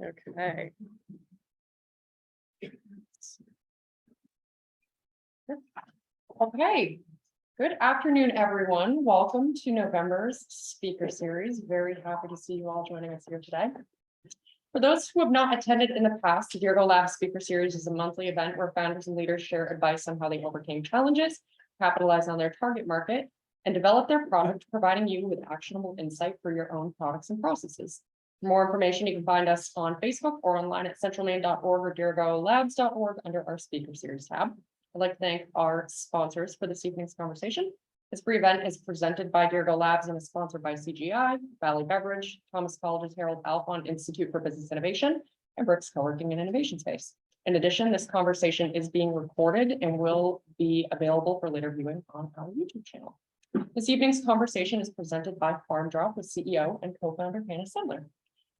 Okay. Okay. Good afternoon, everyone. Welcome to November's speaker series. Very happy to see you all joining us here today. For those who have not attended in the past, the Dirigo Lab Speaker Series is a monthly event where founders and leaders share advice on how they overcame challenges, capitalize on their target market, and develop their product, providing you with actionable insight for your own products and processes. For more information, you can find us on Facebook or online at centralmaine.org or dirigolabs.org under our Speaker Series tab. I'd like to thank our sponsors for this evening's conversation. This free event is presented by Dirigo Labs and is sponsored by CGI, Valley Beverage, Thomas College's Harold Alfond Institute for Business Innovation, and Brooks Co-working and Innovation Space. In addition, this conversation is being recorded and will be available for later viewing on our YouTube channel. This evening's conversation is presented by FarmDrop with CEO and co-founder Hannah Sendler.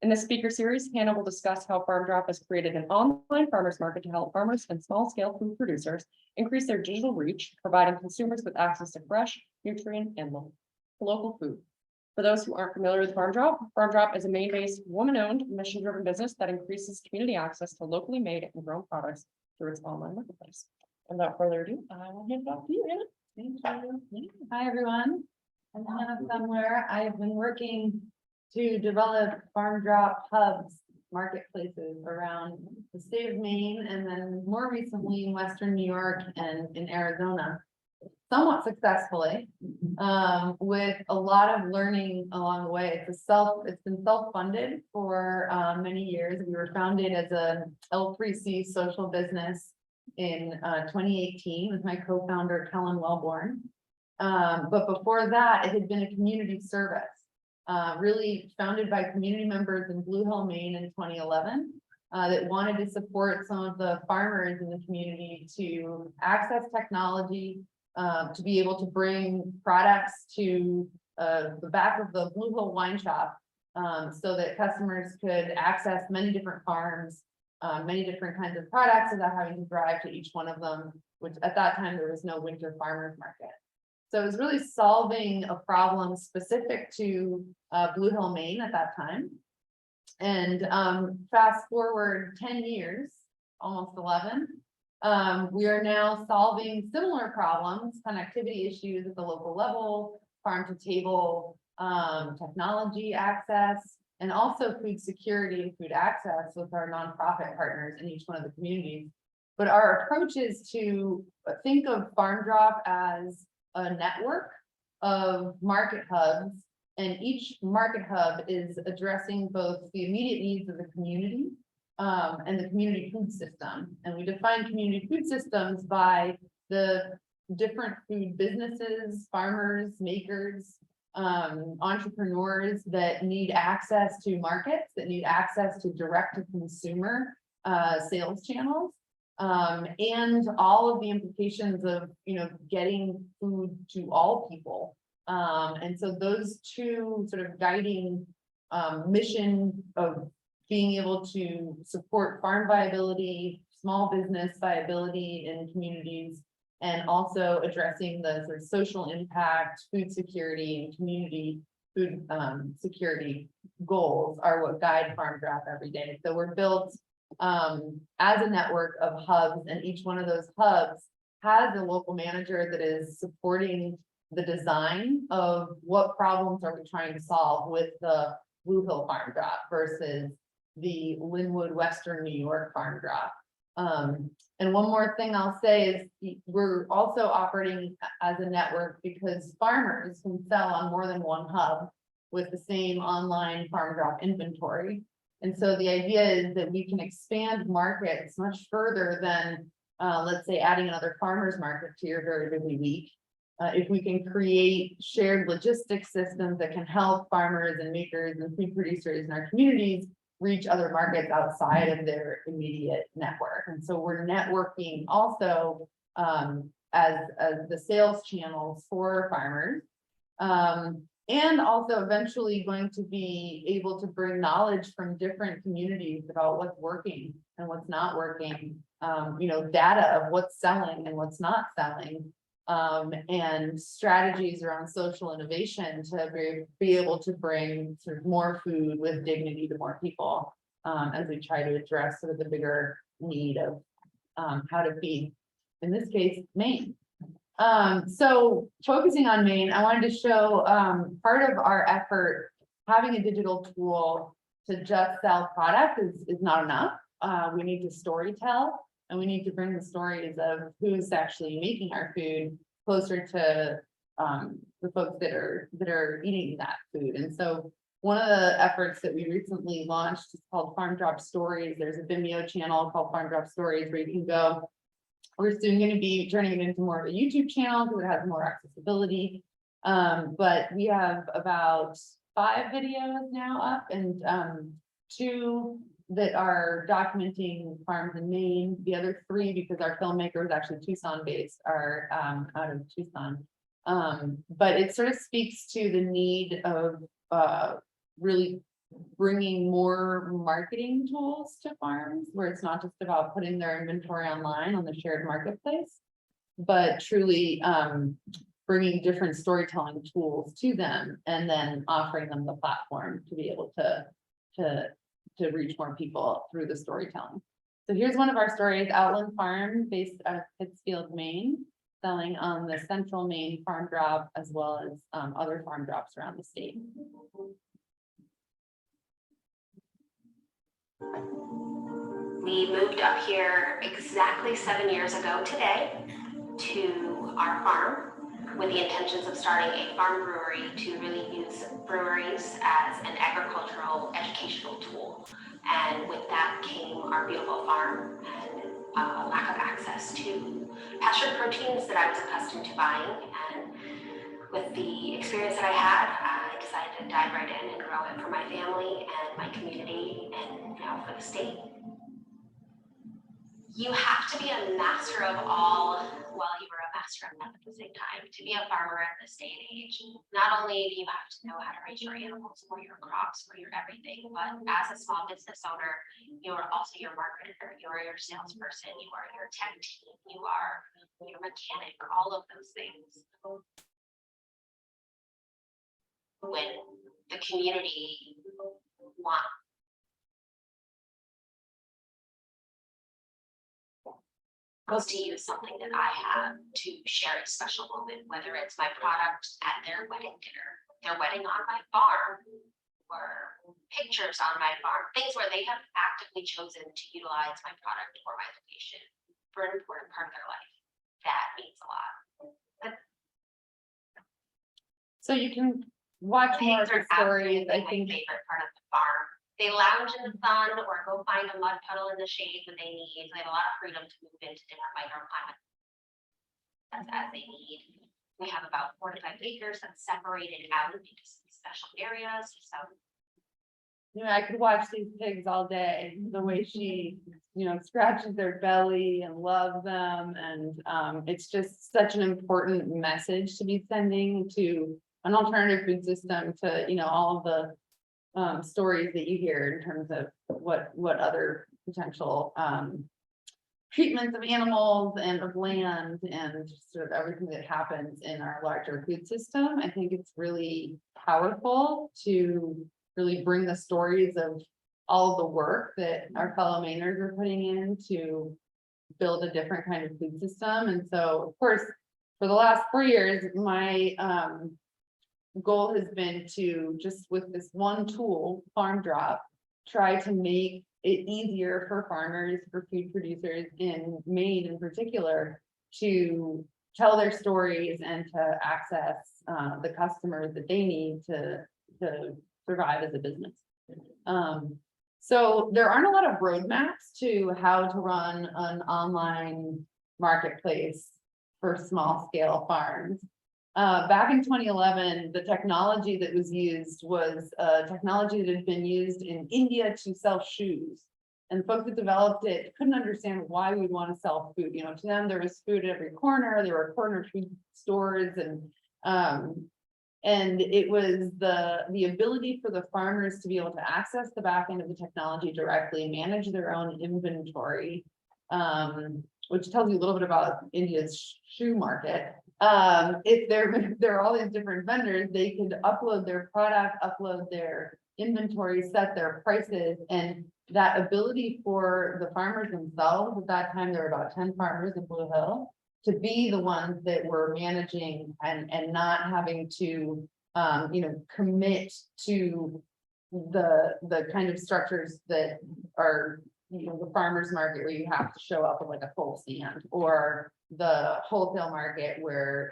In this speaker series, Hannah will discuss how FarmDrop has created an online farmers market to help farmers and small-scale food producers increase their digital reach, providing consumers with access to fresh, nutrient, and local food. For those who aren't familiar with FarmDrop, FarmDrop is a Maine-based, woman-owned, mission-driven business that increases community access to locally made and grown products through its online marketplace. And without further ado, I will hand it off to you, Hannah. Thank you. Hi, everyone. I'm Hannah Sendler. I've been working to develop FarmDrop hubs, marketplaces around the state of Maine, and then more recently in Western New York and in Arizona, somewhat successfully, with a lot of learning along the way. It's been self-funded for many years. We were founded as a L3C social business in 2018 with my co-founder Kellen Wellborn. But before that, it had been a community service. Really founded by community members in Blue Hill, Maine in 2011 that wanted to support some of the farmers in the community to access technology, to be able to bring products to the back of the Blue Hill wine shop so that customers could access many different farms, many different kinds of products without having to drive to each one of them, which at that time there was no winter farmers market. So it was really solving a problem specific to Blue Hill, Maine at that time. And fast forward 10 years, almost 11, we are now solving similar problems, connectivity issues at the local level, farm to table, technology access, and also food security and food access with our nonprofit partners in each one of the communities. But our approach is to think of FarmDrop as a network of market hubs, and each market hub is addressing both the immediate needs of the community and the community food system. And we define community food systems by the different food businesses, farmers, makers, entrepreneurs that need access to markets, that need access to direct to consumer sales channels. And all of the implications of, getting food to all people. And so those two sort of guiding mission of being able to support farm viability, small business viability in communities, and also addressing the sort of social impact, food security, and community food security goals are what guide FarmDrop every day. So we're built as a network of hubs, and each one of those hubs has a local manager that is supporting the design of what problems are we trying to solve with the Blue Hill FarmDrop versus the Linwood Western New York FarmDrop. And one more thing I'll say is we're also operating as a network because farmers can sell on more than one hub with the same online FarmDrop inventory. And so the idea is that we can expand markets much further than, let's say, adding another farmer's market to your very busy week. If we can create shared logistics systems that can help farmers and makers and food producers in our communities reach other markets outside of their immediate network. And so we're networking also as the sales channels for farmers. And also eventually going to be able to bring knowledge from different communities about what's working and what's not working, data of what's selling and what's not selling, and strategies around social innovation to be able to bring sort of more food with dignity to more people. as we try to address sort of the bigger need of how to feed, in this case, Maine. So focusing on Maine, I wanted to show part of our effort, having a digital tool to just sell product is not enough. We need to storytell, and we need to bring the stories of who's actually making our food closer to the folks that are eating that food. And so one of the efforts that we recently launched is called FarmDrop Stories. There's a Vimeo channel called FarmDrop Stories where you can go. We're soon going to be turning it into more of a YouTube channel because it has more accessibility. But we have about 5 videos now up, and 2 that are documenting farms in Maine. The other 3, because our filmmaker is actually Tucson based, are out of Tucson. But it sort of speaks to the need of really bringing more marketing tools to farms, where it's not just about putting their inventory online on the shared marketplace, but truly bringing different storytelling tools to them, and then offering them the platform to be able to reach more people through the storytelling. So here's one of our stories: Outland Farm, based out of Pittsfield, Maine, selling on the Central Maine FarmDrop, as well as other farm drops around the state. We moved up here exactly 7 years ago today to our farm with the intentions of starting a farm brewery to really use breweries as an agricultural educational tool. And with that came our beautiful farm and lack of access to pastured proteins that I was accustomed to buying. And with the experience that I had, I decided to dive right in and grow it for my family and my community and now for the state. You have to be a master of all while you are a master of none at the same time. To be a farmer at this day and age, not only do you have to know how to raise your animals or your crops or your everything, but as a small business owner, you are also your marketer, you are your salesperson, you are your tech team, you are your mechanic, all of those things. When the community wants to use something that I have to share a special moment, whether it's my product at their wedding dinner, their wedding on my farm, or pictures on my farm, things where they have actively chosen to utilize my product or my location for an important part of their life. That means a lot. So you can watch more of Pigs the are stories, absolutely I think. my favorite part of the farm. They lounge in the sun or go find a mud puddle in the shade when they need. They have a lot of freedom to move into different microclimates as they need. We have about 4 to 5 acres that's separated out into some special areas. So You know, I could watch these pigs all day, the way she, scratches their belly and loves them. And it's just such an important message to be sending to an alternative food system, to, all of the stories that you hear in terms of what other potential treatments of animals and of land and just sort of everything that happens in our larger food system. I think it's really powerful to really bring the stories of all of the work that our fellow Mainers are putting in to build a different kind of food system. And so, of course, for the last 4 years, my goal has been to, just with this one tool, FarmDrop, try to make it easier for farmers, for food producers in Maine in particular, to tell their stories and to access the customers that they need to survive as a business. So there aren't a lot of roadmaps to how to run an online marketplace for small scale farms. Back in 2011, the technology that was used was technology that had been used in India to sell shoes. And folks that developed it couldn't understand why we'd want to sell food. To them, there was food at every corner. There were corner food stores, and it was the ability for the farmers to be able to access the back end of the technology directly, manage their own inventory, which tells you a little bit about India's shoe market. If there are all these different vendors, they could upload their product, upload their inventory, set their prices, and that ability for the farmers themselves, at that time, there were about 10 farmers in Blue Hill, to be the ones that were managing and not having to, commit to the kind of structures that are, the farmer's market where you have to show up with like a full stand, or the wholesale market where,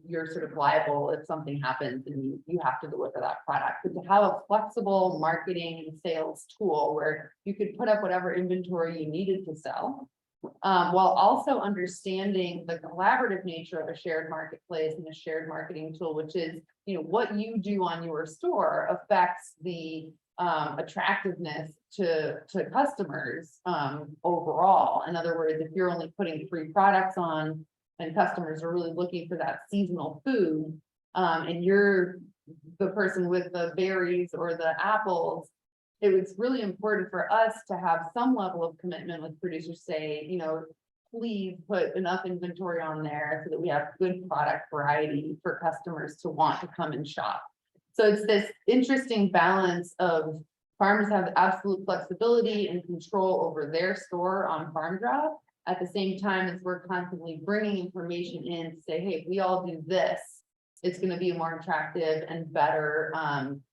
you're sort of liable if something happens and you have to deliver that product. But to have a flexible marketing and sales tool where you could put up whatever inventory you needed to sell, while also understanding the collaborative nature of a shared marketplace and a shared marketing tool, which is, what you do on your store affects the attractiveness to customers overall. In other words, if you're only putting 3 products on and customers are really looking for that seasonal food, and you're the person with the berries or the apples, it was really important for us to have some level of commitment with producers, say, please put enough inventory on there so that we have good product variety for customers to want to come and shop. So it's this interesting balance of farmers have absolute flexibility and control over their store on FarmDrop, at the same time as we're constantly bringing information in to say, hey, if we all do this, it's going to be a more attractive and better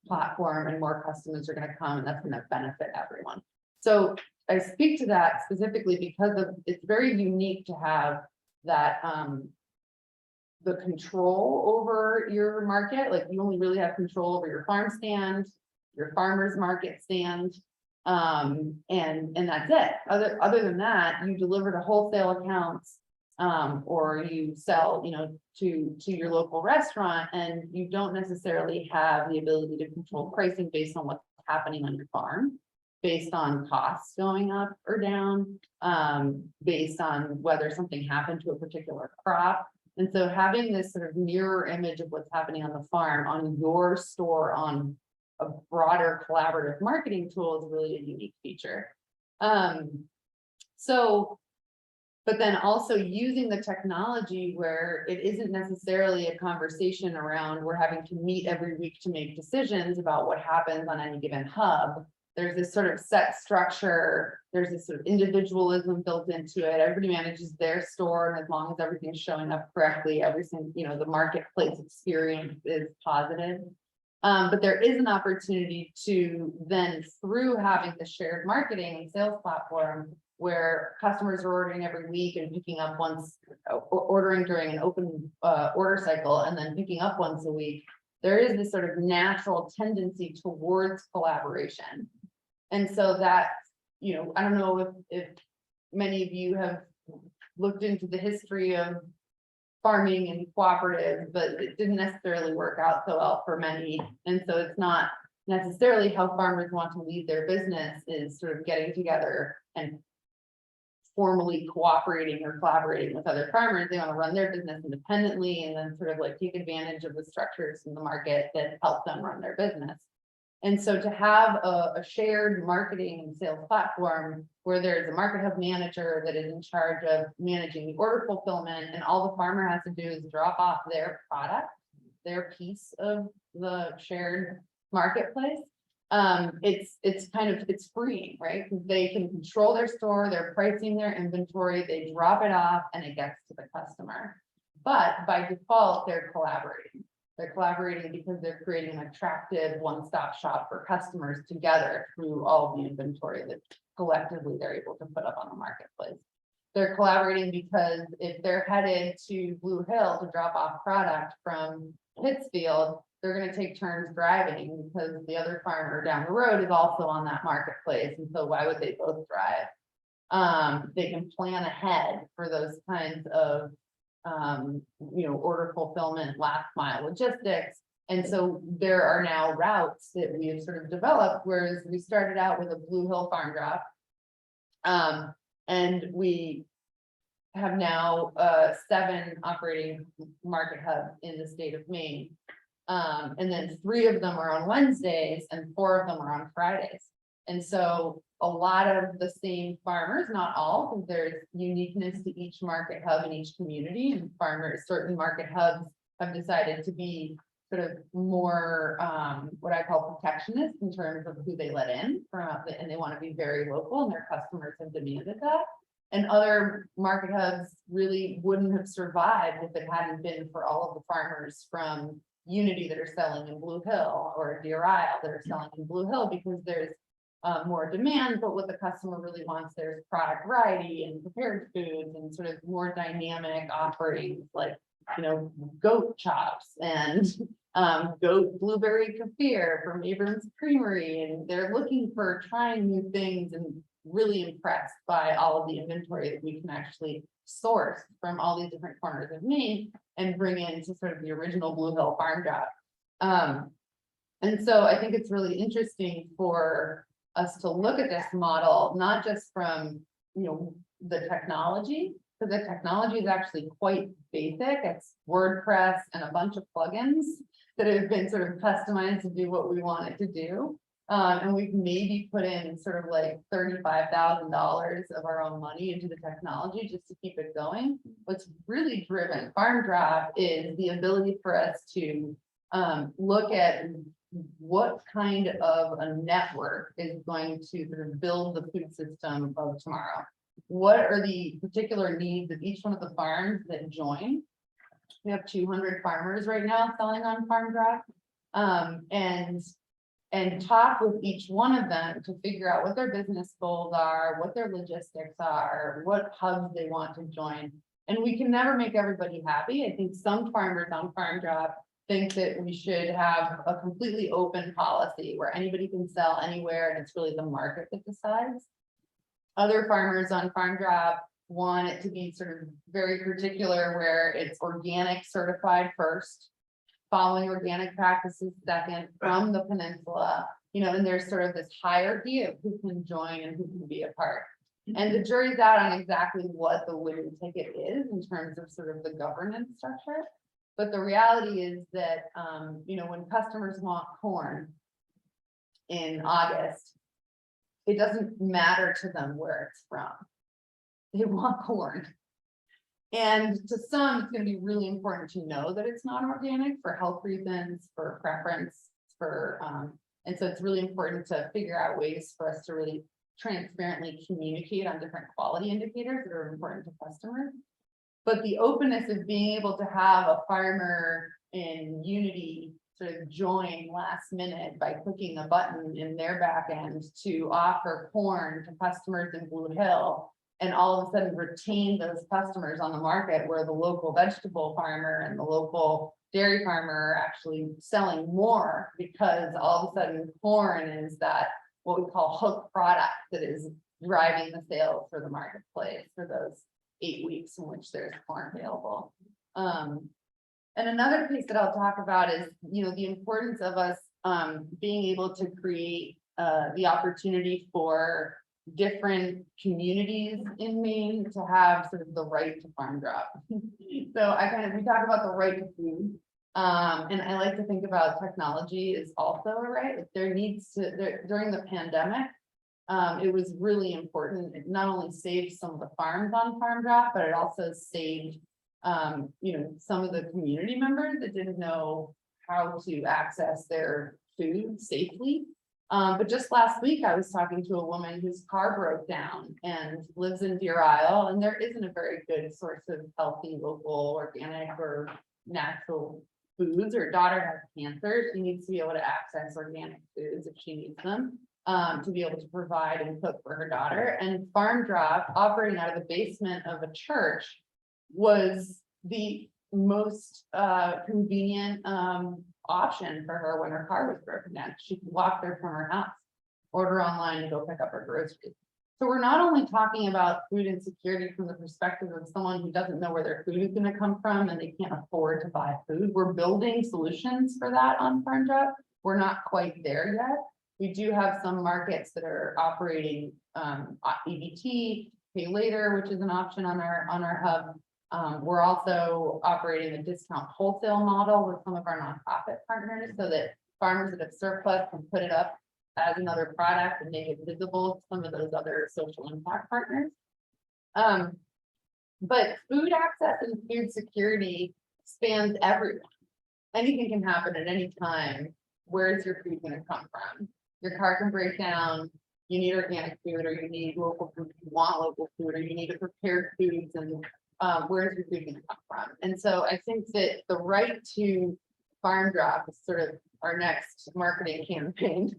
platform, and more customers are going to come, and that's going to benefit everyone. So I speak to that specifically because it's very unique to have that the control over your market. Like, you only really have control over your farm stand, your farmer's market stand, and that's it. Other than that, you deliver to wholesale accounts, or you sell, to your local restaurant, and you don't necessarily have the ability to control pricing based on what's happening on your farm, based on costs going up or down, based on whether something happened to a particular crop. And so having this sort of mirror image of what's happening on the farm, on your store, on a broader collaborative marketing tool is really a unique feature. But then also using the technology where it isn't necessarily a conversation around we're having to meet every week to make decisions about what happens on any given hub. There's this sort of set structure, there's this sort of individualism built into it. Everybody manages their store, and as long as everything's showing up correctly, everything, the marketplace experience is positive. But there is an opportunity to then, through having the shared marketing and sales platform, where customers are ordering every week and picking up once, ordering during an open order cycle, and then picking up once a week, there is this sort of natural tendency towards collaboration. And so that, I don't know if many of you have looked into the history of farming and cooperative, but it didn't necessarily work out so well for many. And so it's not necessarily how farmers want to lead their business, is sort of getting together and formally cooperating or collaborating with other farmers. They want to run their business independently and then sort of like take advantage of the structures in the market that help them run their business. And so to have a shared marketing and sales platform where there's a market hub manager that is in charge of managing the order fulfillment, and all the farmer has to do is drop off their product, their piece of the shared marketplace, it's freeing, right? Because they can control their store, they're pricing their inventory, they drop it off and it gets to the customer. But by default, they're collaborating. They're collaborating because they're creating an attractive one-stop shop for customers together through all the inventory that collectively they're able to put up on the marketplace. They're collaborating because if they're headed to Blue Hill to drop off product from Pittsfield, they're going to take turns driving because the other farmer down the road is also on that marketplace. And so why would they both drive? They can plan ahead for those kinds of order fulfillment, last mile logistics. And so there are now routes that we have sort of developed, whereas we started out with a Blue Hill FarmDrop. And we have now 7 operating market hubs in the state of Maine. And then 3 of them are on Wednesdays and 4 of them are on Fridays. And so a lot of the same farmers, not all, because there's uniqueness to each market hub in each community, and certain market hubs have decided to be sort of more, what I call protectionist in terms of who they let in and they want to be very local and their customers have demanded that. And other market hubs really wouldn't have survived if it hadn't been for all of the farmers from Unity that are selling in Blue Hill or Deer Isle that are selling in Blue Hill, because there's more demand, but what the customer really wants, there's product variety and prepared foods and sort of more dynamic offerings like, goat chops and goat blueberry kefir from Abrams Creamery. And they're looking for trying new things and really impressed by all of the inventory that we can actually source from all these different corners of Maine and bring into sort of the original Blue Hill FarmDrop. And so I think it's really interesting for us to look at this model, not just from, the technology, because the technology is actually quite basic. It's WordPress and a bunch of plugins that have been sort of customized to do what we want it to do. And we've maybe put in sort of like $35,000 of our own money into the technology just to keep it going. What's really driven FarmDrop is the ability for us to look at what kind of a network is going to sort of build the food system of tomorrow. What are the particular needs of each one of the farms that join? We have 200 farmers right now selling on FarmDrop, and talk with each one of them to figure out what their business goals are, what their logistics are, what hubs they want to join. And we can never make everybody happy. I think some farmers on FarmDrop think that we should have a completely open policy where anybody can sell anywhere and it's really the market that decides. Other farmers on FarmDrop want it to be sort of very particular where it's organic certified first, following organic practices second from the peninsula, and there's sort of this hierarchy of who can join and who can be a part. And the jury's out on exactly what the winning ticket is in terms of sort of the governance structure. But the reality is that, when customers want corn in August, it doesn't matter to them where it's from. They want corn. And to some, it's going to be really important to know that it's not organic for health reasons, for preference, and so it's really important to figure out ways for us to really transparently communicate on different quality indicators that are important to customers. But the openness of being able to have a farmer in Unity sort of join last minute by clicking a button in their back end to offer corn to customers in Blue Hill, and all of a sudden retain those customers on the market where the local vegetable farmer and the local dairy farmer are actually selling more, because all of a sudden corn is that what we call hook product that is driving the sales for the marketplace for those 8 weeks in which there's corn available. And another piece that I'll talk about is, the importance of us being able to create the opportunity for different communities in Maine to have sort of the right to FarmDrop. So we talk about the right to food. And I like to think about technology is also a right. During the pandemic, it was really important. It not only saved some of the farms on FarmDrop, but it also saved some of the community members that didn't know how to access their food safely. But just last week, I was talking to a woman whose car broke down and lives in Deer Isle, and there isn't a very good source of healthy, local, organic, or natural foods. Her daughter has cancer. She needs to be able to access organic foods if she needs them, to be able to provide and cook for her daughter. And FarmDrop, operating out of the basement of a church, was the most convenient option for her when her car was broken down. She could walk there from her house, order online, and go pick up her groceries. So we're not only talking about food insecurity from the perspective of someone who doesn't know where their food is going to come from and they can't afford to buy food. We're building solutions for that on FarmDrop. We're not quite there yet. We do have some markets that are operating EBT, pay later, which is an option on our hub. We're also operating a discount wholesale model with some of our nonprofit partners so that farmers that have surplus can put it up as another product and make it visible to some of those other social impact partners. But food access and food security spans everyone. anything can happen at any time. Where's your food gonna come from? Your car can break down, you need organic food, or you need local food, you want local food, or you need to prepare foods, and where's your food gonna come from? And so I think that the right to farm drop is sort of our next marketing campaign.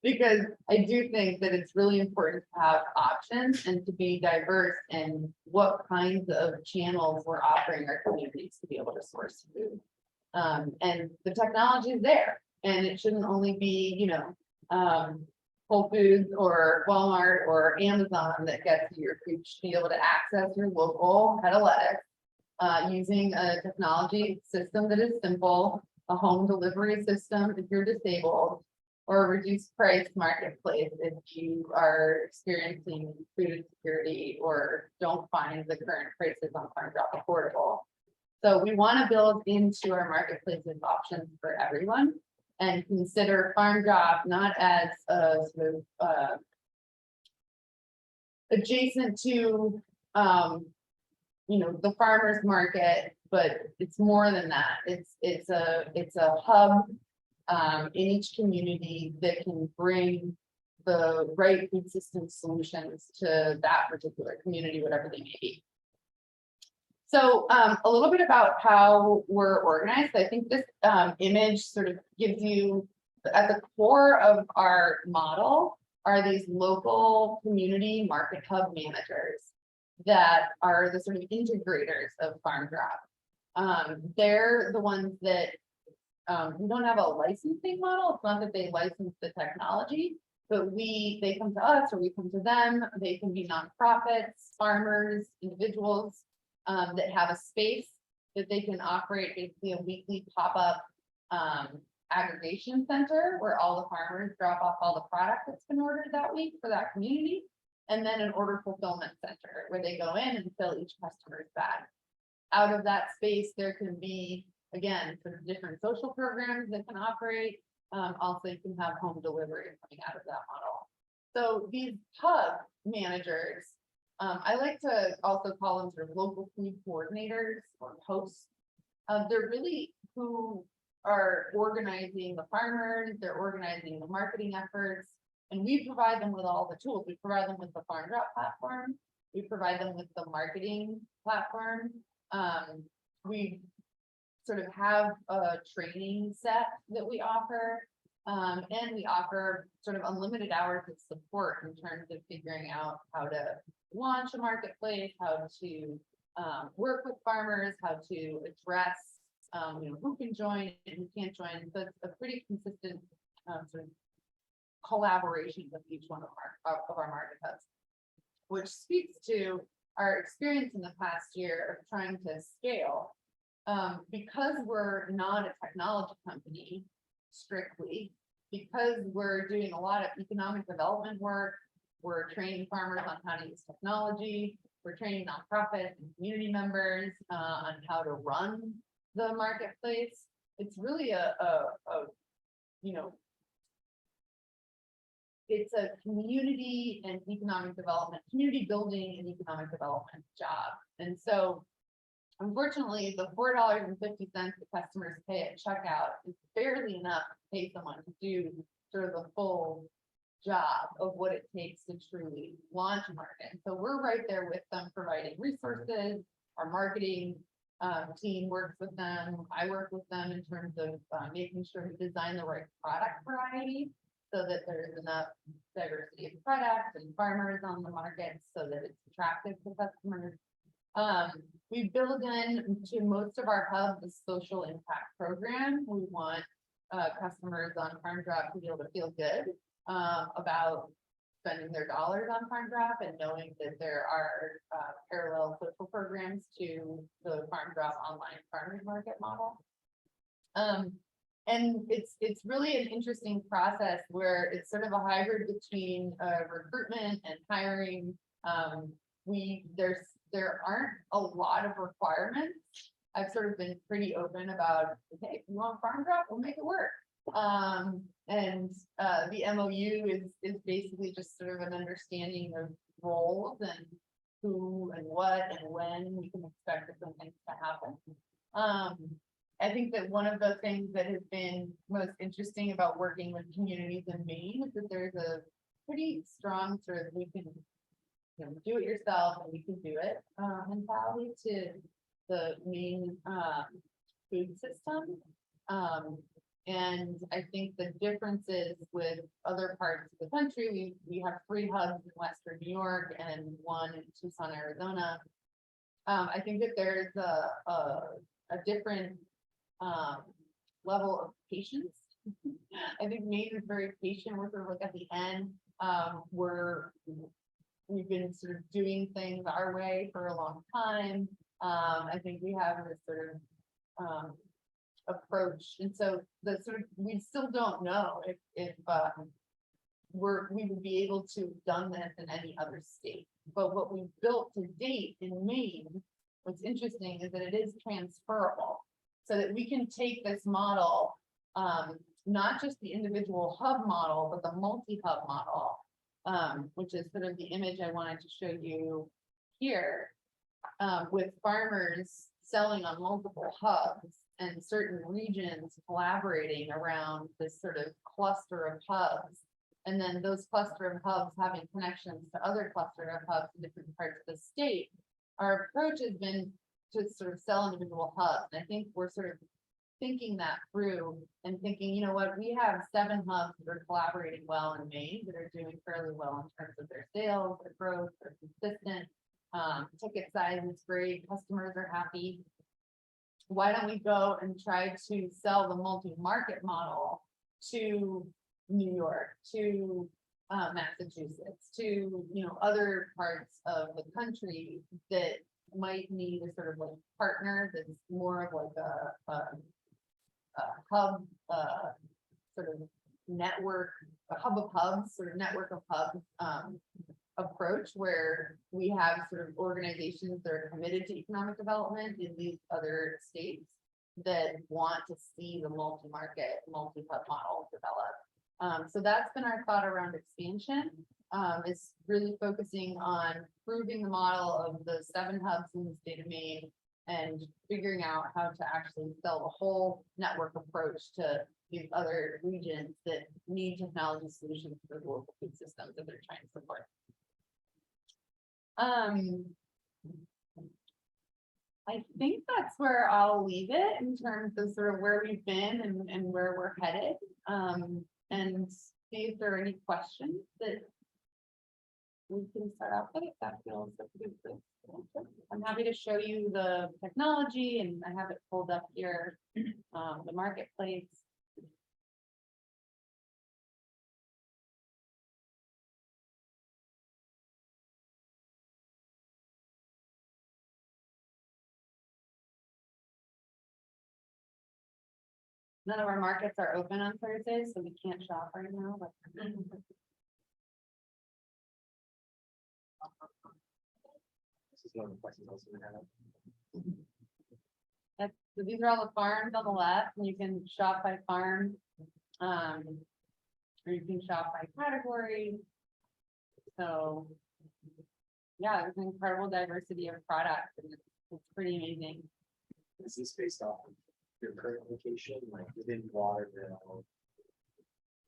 Because I do think that it's really important to have options and to be diverse in what kinds of channels we're offering our communities to be able to source food. And the technology is there, and it shouldn't only be, Whole Foods or Walmart or Amazon that gets you your food. You should be able to access your local head of lettuce using a technology system that is simple, a home delivery system if you're disabled, or a reduced price marketplace if you are experiencing food insecurity or don't find the current prices on FarmDrop affordable. So we want to build into our marketplaces options for everyone and consider FarmDrop not as a sort of adjacent to the farmers market, but it's more than that. It's a hub in each community that can bring the right food system solutions to that particular community, whatever they may be. So a little bit about how we're organized. I think this image sort of gives you, at the core of our model are these local community market hub managers that are the sort of integrators of FarmDrop. They're the ones that we don't have a licensing model. It's not that they license the technology, but they come to us or we come to them. They can be nonprofits, farmers, individuals that have a space that they can operate, basically a weekly pop-up aggregation center where all the farmers drop off all the product that's been ordered that week for that community. And then an order fulfillment center where they go in and fill each customer's bag. Out of that space, there can be, again, sort of different social programs that can operate. Also, you can have home delivery coming out of that model. So these hub managers, I like to also call them sort of local food coordinators or hosts. They're really who are organizing the farmers, they're organizing the marketing efforts, and we provide them with all the tools. We provide them with the FarmDrop platform. We provide them with the marketing platform. We sort of have a training set that we offer, and we offer sort of unlimited hours of support in terms of figuring out how to launch a marketplace, how to work with farmers, how to address who can join and who can't join. So it's a pretty consistent sort of collaboration with each one of our market hubs, which speaks to our experience in the past year of trying to scale. Because we're not a technology company strictly, because we're doing a lot of economic development work, we're training farmers on how to use technology, we're training nonprofits and community members on how to run the marketplace. It's really it's a community and economic development, community building and economic development job. And so unfortunately, the $4.50 that customers pay at checkout is barely enough to pay someone to do sort of the full job of what it takes to truly launch a market. And so we're right there with them, providing resources. Our marketing team works with them. I work with them in terms of making sure we design the right product variety so that there's enough diversity of products and farmers on the market so that it's attractive to customers. We build in to most of our hubs a social impact program. We want customers on FarmDrop to be able to feel good about spending their dollars on FarmDrop and knowing that there are parallel social programs to the FarmDrop online farmers market model. And it's really an interesting process where it's sort of a hybrid between recruitment and hiring. There aren't a lot of requirements. I've sort of been pretty open about, hey, if you want FarmDrop, we'll make it work. The MOU is basically just sort of an understanding of roles and who and what and when we can expect different things to happen. I think that one of the things that has been most interesting about working with communities in Maine is that there's a pretty strong sort of, we can, do it yourself and we can do it, mentality to the Maine, food system. And I think the differences with other parts of the country, we have 3 hubs in Western New York and 1 in Tucson, Arizona. I think that there's a different level of patience. I think Maine is very patient. We're sort of like at the end, we've been sort of doing things our way for a long time. I think we have this sort of approach, and so the sort of, we still don't know if we would be able to have done this in any other state. But what we've built to date in Maine, what's interesting is that it is transferable, so that we can take this model, not just the individual hub model, but the multi-hub model, which is sort of the image I wanted to show you here, with farmers selling on multiple hubs and certain regions collaborating around this sort of cluster of hubs. And then those cluster of hubs having connections to other cluster of hubs in different parts of the state. Our approach has been to sort of sell individual hubs. And I think we're sort of thinking that through and thinking, you know what, we have 7 hubs that are collaborating well in Maine, that are doing fairly well in terms of their sales, their growth, they're consistent. Ticket size is great, customers are happy. Why don't we go and try to sell the multi-market model to New York, to Massachusetts, to other parts of the country that might need a sort of like partner that's more of like a hub, sort of network, a hub of hubs, sort of network of hubs approach, where we have sort of organizations that are committed to economic development in these other states that want to see the multi-market, multi-hub model develop. So that's been our thought around expansion, is really focusing on proving the model of the 7 hubs in the state of Maine and figuring out how to actually sell the whole network approach to these other regions that need technology solutions for the local food systems that they're trying to support. I think that's where I'll leave it in terms of sort of where we've been and where we're headed. And see if there are any questions that we can start off with. If that feels like a good place. I'm happy to show you the technology, and I have it pulled up here, the marketplace. None of our markets are open on Thursdays, so we can't shop right now, but. This is one of the questions also we have. So these are all the farms on the left, and you can shop by farm. Or you can shop by category. So. Yeah, there's an incredible diversity of products, and it's pretty amazing. Is this based off of your current location, like within Waterville,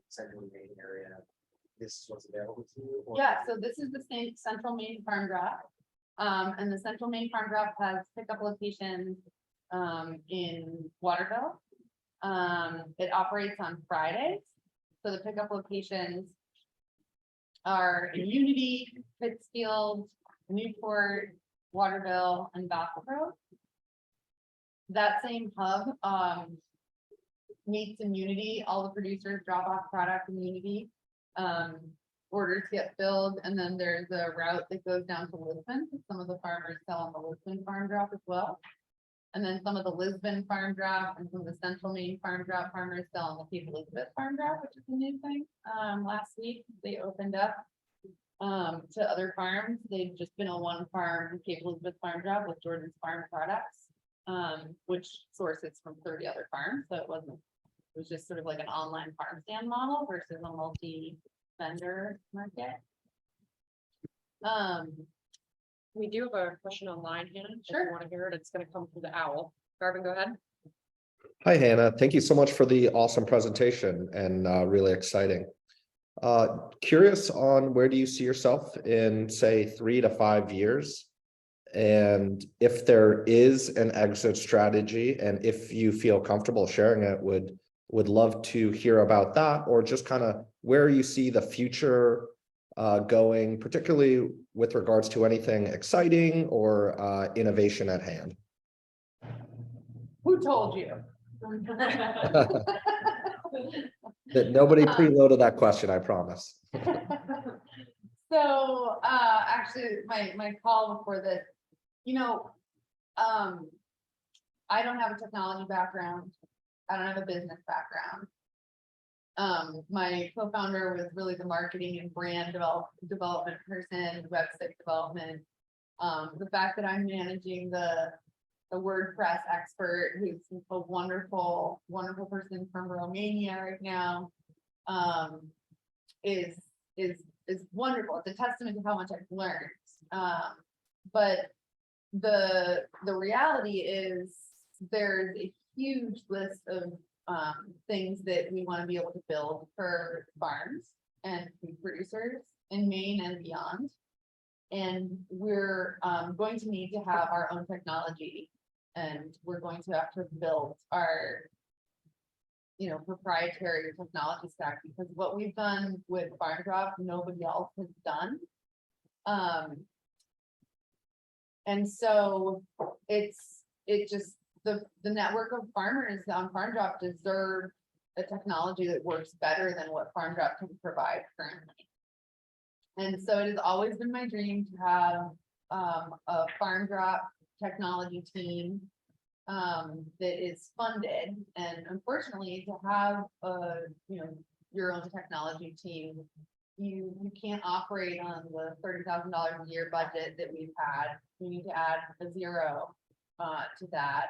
central Maine area? This is what's available to you? Or Yeah, so this is the same Central Maine FarmDrop. And the Central Maine FarmDrop has pickup locations in Waterville. It operates on Fridays. So the pickup locations are in Unity, Pittsfield, Newport, Waterville, and Bathurst. That same hub meets in Unity. All the producers drop off product in Unity. Orders get filled, and then there's a route that goes down to Lisbon. Some of the farmers sell on the Lisbon FarmDrop as well. And then some of the Lisbon FarmDrop and some of the Central Maine FarmDrop farmers sell on the Cape Elizabeth FarmDrop, which is a new thing. Last week they opened up to other farms. They've just been a 1 farm Cape Elizabeth FarmDrop with Jordan's Farm Products, which sources from 30 other farms. So it was just sort of like an online farm stand model versus a multi-vendor market. We do have a question online, Hannah. If Sure. you want to hear it, it's going to come through the owl. Garvin, go ahead. Hi, Hannah. Thank you so much for the awesome presentation and really exciting. Curious on where do you see yourself in, say, 3 to 5 years? And if there is an exit strategy, and if you feel comfortable sharing it, would love to hear about that, or just kind of where you see the future going, particularly with regards to anything exciting or innovation at hand. Who told you? That nobody preloaded that question, I promise. So, actually, my call before this, I don't have a technology background. I don't have a business background. My co-founder was really the marketing and brand development person, website development. The fact that I'm managing the WordPress expert, who's a wonderful person from Romania right now, is wonderful. It's a testament to how much I've learned. But the reality is there's a huge list of things that we want to be able to build for farms and food producers in Maine and beyond. And we're going to need to have our own technology, and we're going to have to build our proprietary technology stack, because what we've done with FarmDrop, nobody else has done. And so the network of farmers on FarmDrop deserve a technology that works better than what FarmDrop can provide currently. And so it has always been my dream to have a FarmDrop technology team that is funded, and unfortunately to have your own technology team, you can't operate on the $30,000 a year budget that we've had. You need to add a zero to that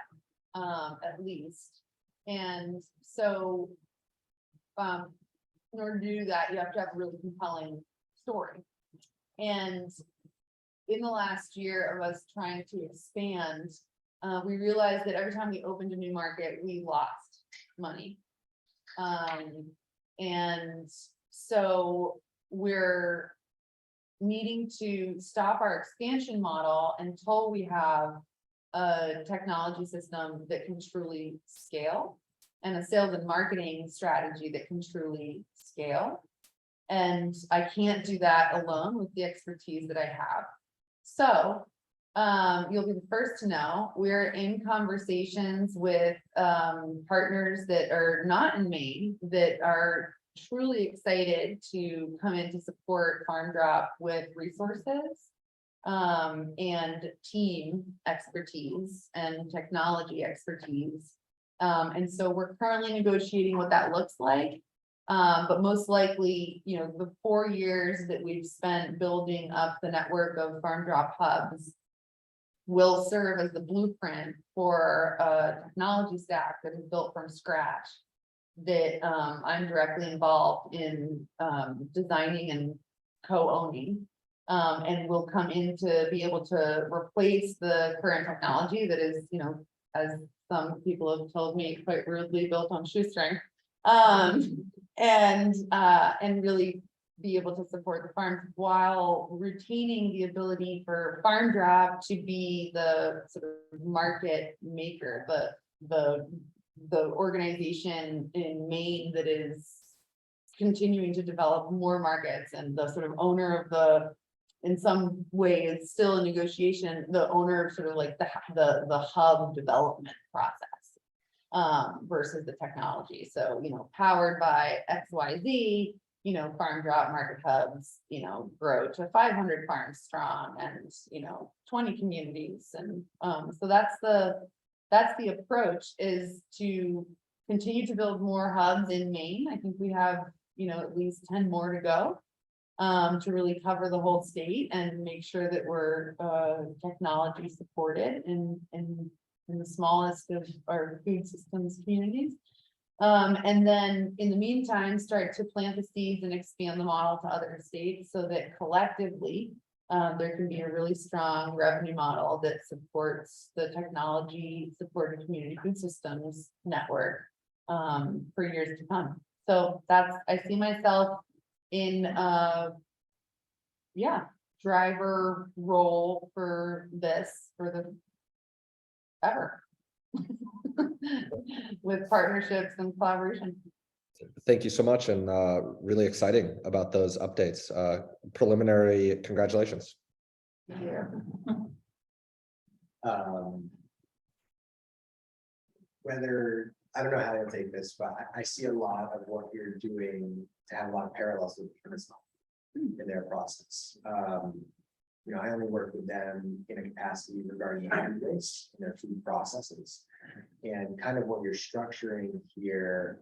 at least. And so in order to do that, you have to have a really compelling story. And in the last year of us trying to expand, we realized that every time we opened a new market, we lost money. And so we're needing to stop our expansion model until we have a technology system that can truly scale, and a sales and marketing strategy that can truly scale. And I can't do that alone with the expertise that I have. So you'll be the first to know we're in conversations with partners that are not in Maine, that are truly excited to come in to support FarmDrop with resources and team expertise and technology expertise. And so we're currently negotiating what that looks like. But most likely, the 4 years that we've spent building up the network of FarmDrop hubs will serve as the blueprint for a technology stack that is built from scratch, that I'm directly involved in designing and co-owning, and will come in to be able to replace the current technology that is, as some people have told me, quite rudely built on shoestring, and really be able to support the farms while retaining the ability for FarmDrop to be the sort of market maker, the organization in Maine that is continuing to develop more markets, and the sort of owner of the, in some ways still in negotiation, the owner of sort of like the hub development process versus the technology. So, powered by XYZ, FarmDrop market hubs, grow to 500 farms strong and, 20 communities. And so that's the approach, is to continue to build more hubs in Maine. I think we have, at least 10 more to go to really cover the whole state and make sure that we're technology supported in the smallest of our food systems communities. And then in the meantime, start to plant the seeds and expand the model to other states, so that collectively there can be a really strong revenue model that supports the technology supported community food systems network for years to come. So I see myself in driver role for this for the ever with partnerships and collaboration. Thank you so much, and really exciting about those updates. Preliminary congratulations. Yeah. Whether, I don't know how to take this, but I see a lot of what you're doing to have a lot of parallels with Amazon in their process. You know, I only work with them in a capacity regarding food-based in their food processes. And kind of what you're structuring here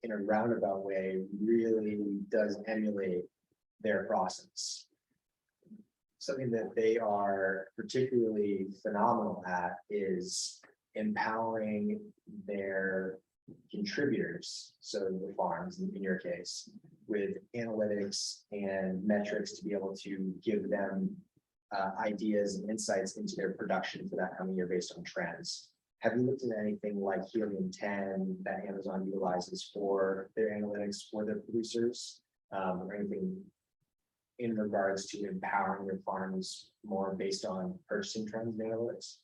in a roundabout way really does emulate their process. Something that they are particularly phenomenal at is empowering their contributors, so the farms in your case, with analytics and metrics to be able to give them ideas and insights into their production for that coming year based on trends. Have you looked at anything like Helium-10 that Amazon utilizes for their analytics for their producers, or anything in regards to empowering your farms more based on purchasing trends and analytics?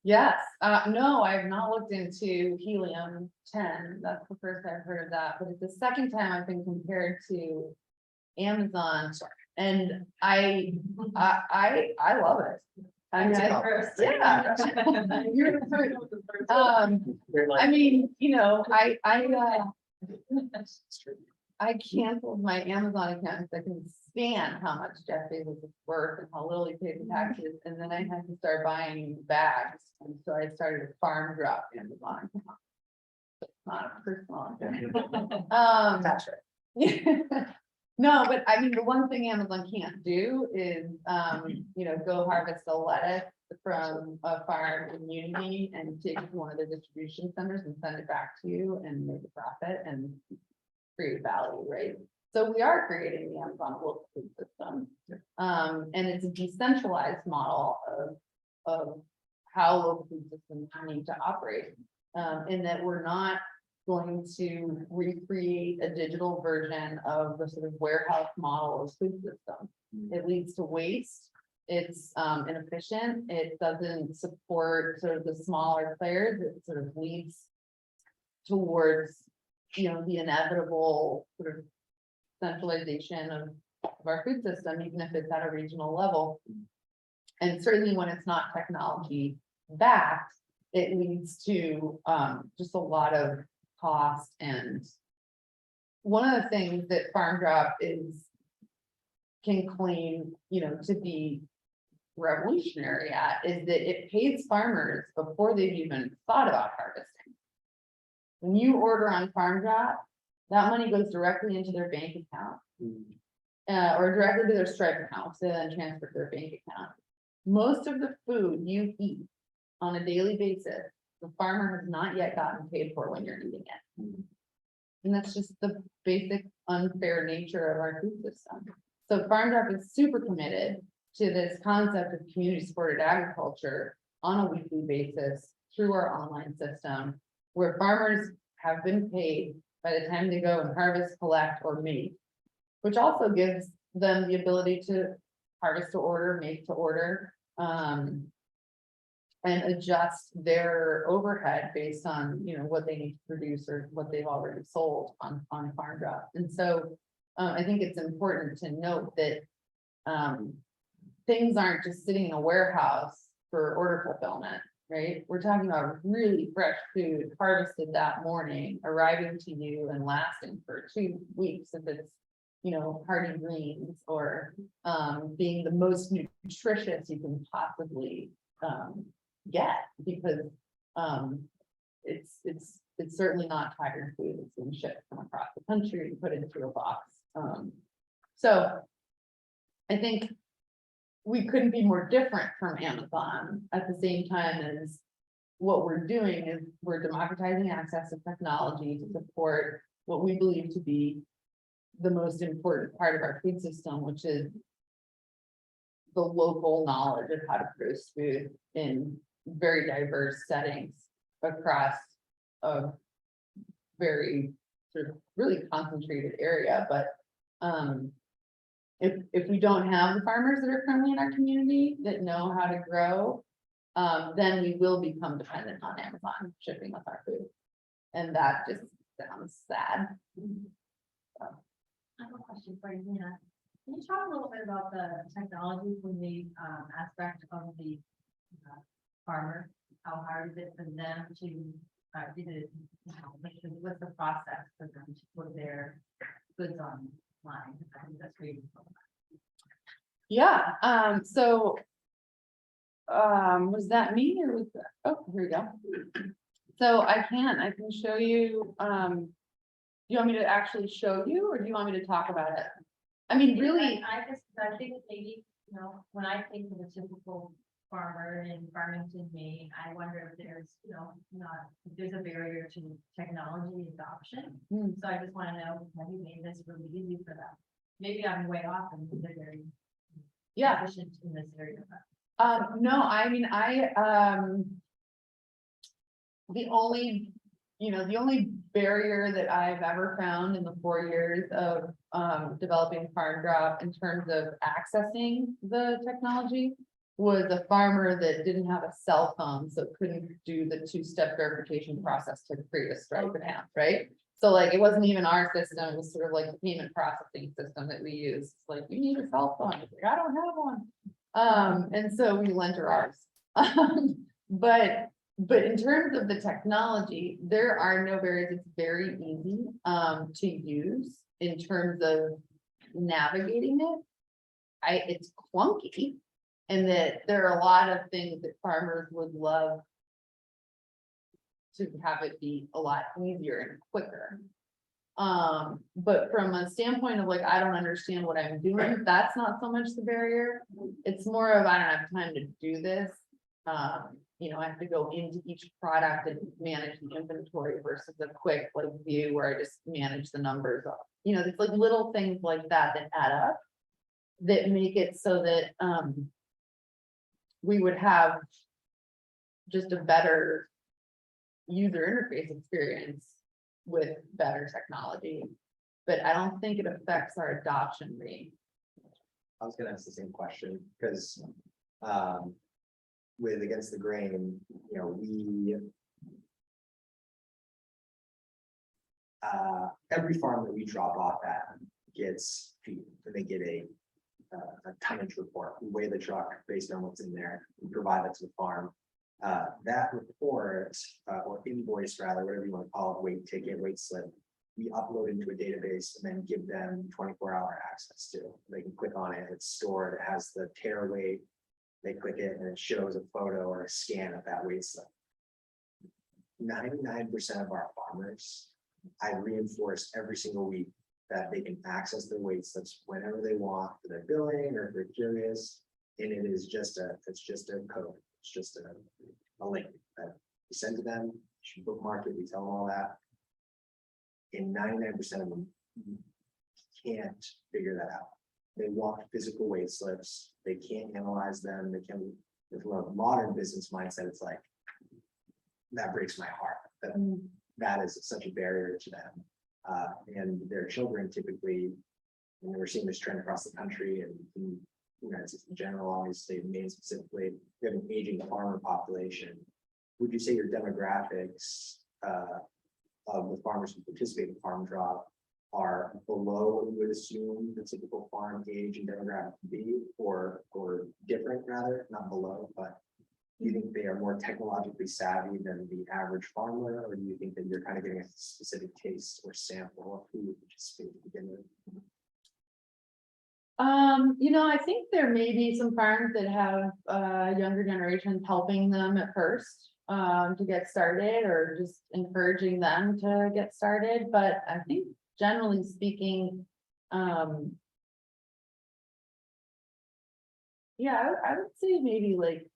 Yes, no, I have not looked into Helium-10. That's the first I've heard of that, but it's the second time I've been compared to Amazon. And I love it. I mean, It's a compliment. yeah. You're the first. I mean, you know, I canceled my Amazon account because I couldn't stand how much Jeff Bezos was worth and how little he paid the taxes, and then I had to start buying bags, and so I started a FarmDrop Amazon account. Not a personal account. That's right. No, but I mean, the one thing Amazon can't do is, you know, go harvest a lettuce from a farm in Unity and take it to one of their distribution centers and send it back to you and make a profit and create value, right? So we are creating the Amazon local food system. And it's a decentralized model of how local food systems need to operate. In that we're not going to recreate a digital version of the sort of warehouse model of food system. It leads to waste. It's inefficient. It doesn't support sort of the smaller players. It sort of leads towards, you know, the inevitable sort of centralization of our food system, even if it's at a regional level. And certainly when it's not technology backed, it leads to just a lot of cost. And one of the things that FarmDrop can claim, you know, to be revolutionary at is that it pays farmers before they've even thought about harvesting. When you order on FarmDrop, that money goes directly into their bank account, or directly to their Stripe account, so then transfer to their bank account. Most of the food you eat on a daily basis, the farmer has not yet gotten paid for when you're eating it. And that's just the basic unfair nature of our food system. So FarmDrop is super committed to this concept of community supported agriculture on a weekly basis through our online system, where farmers have been paid by the time they go and harvest, collect, or make, which also gives them the ability to harvest to order, make to order, and adjust their overhead based on, you know, what they need to produce or what they've already sold on FarmDrop. And so I think it's important to note that things aren't just sitting in a warehouse for order fulfillment, right? We're talking about really fresh food harvested that morning, arriving to you and lasting for 2 weeks if it's, you know, hardy greens, or being the most nutritious you can possibly get, because it's certainly not tired food. It's being shipped from across the country and put into a box. So I think we couldn't be more different from Amazon at the same time as what we're doing is we're democratizing access to technology to support what we believe to be the most important part of our food system, which is the local knowledge of how to produce food in very diverse settings across a very sort of really concentrated area, but, if we don't have the farmers that are currently in our community that know how to grow, then we will become dependent on Amazon shipping us our food. And that just sounds sad. I have a question for you, Nina. Can you talk a little bit about the technology from the aspect of the farmer? How hard is it for them to do the, what's the process for them to put their goods online? I think that's really cool. Yeah, so. Was that me or was that, oh, here we go. So I can show you, do you want me to actually show you, or do you want me to talk about it? I mean, really, I think maybe, when I think of a typical farmer in Farmington, Maine, I wonder if there's, if there's a barrier to technology adoption. Hmm. So I just want to know, have you made this really easy for them? Maybe I'm way off and they're very yeah, efficient in this area. no, I mean, the only, the only barrier that I've ever found in the 4 years of developing FarmDrop in terms of accessing the technology was a farmer that didn't have a cell phone, so couldn't do the two-step verification process to create a Stripe account, right? So like, it wasn't even our system, it was sort of like the payment processing system that we use. It's like, you need a cell phone. It's like, I don't have one. And so we lent her ours. But in terms of the technology, there are no barriers. It's very easy to use in terms of navigating it. It's clunky, and that there are a lot of things that farmers would love to have it be a lot easier and quicker. But from a standpoint of like, I don't understand what I'm doing, that's not so much the barrier. It's more of, I don't have time to do this. I have to go into each product and manage the inventory versus a quick like view where I just manage the numbers. It's like little things like that that add up that make it so that we would have just a better user interface experience with better technology. But I don't think it affects our adoption rate. I was gonna ask the same question, because with Against the Grain, every farm that we drop off at gets feed, and they get a tonnage report. We weigh the truck based on what's in there, we provide that to the farm. That report, or invoice rather, whatever you want to call it, weight ticket, weight slip, we upload into a database and then give them 24-hour access to. They can click on it, it's stored, it has the tare weight. They click it and it shows a photo or a scan of that weight slip. 99% of our farmers, I reinforce every single week that they can access their weight slips whenever they want for their billing or if they're curious. And it's just a code. It's just a link that we send to them. You should bookmark it. We tell them all that. And 99% of them can't figure that out. They want physical weight slips. They can't analyze them. They can, from a modern business mindset, it's like, that breaks my heart. That is such a barrier to them. And their children typically, and we're seeing this trend across the country and in the United States in general, obviously in Maine specifically, we have an aging farmer population. Would you say your demographics of the farmers who participate in FarmDrop are below what you would assume the typical farm age and demographic to be, or different rather, not below, but do you think they are more technologically savvy than the average farmer, or do you think that you're kind of getting a specific taste or sample of who would participate to begin with? I think there may be some farms that have younger generations helping them at first to get started, or just encouraging them to get started. But I think generally speaking, I would say maybe like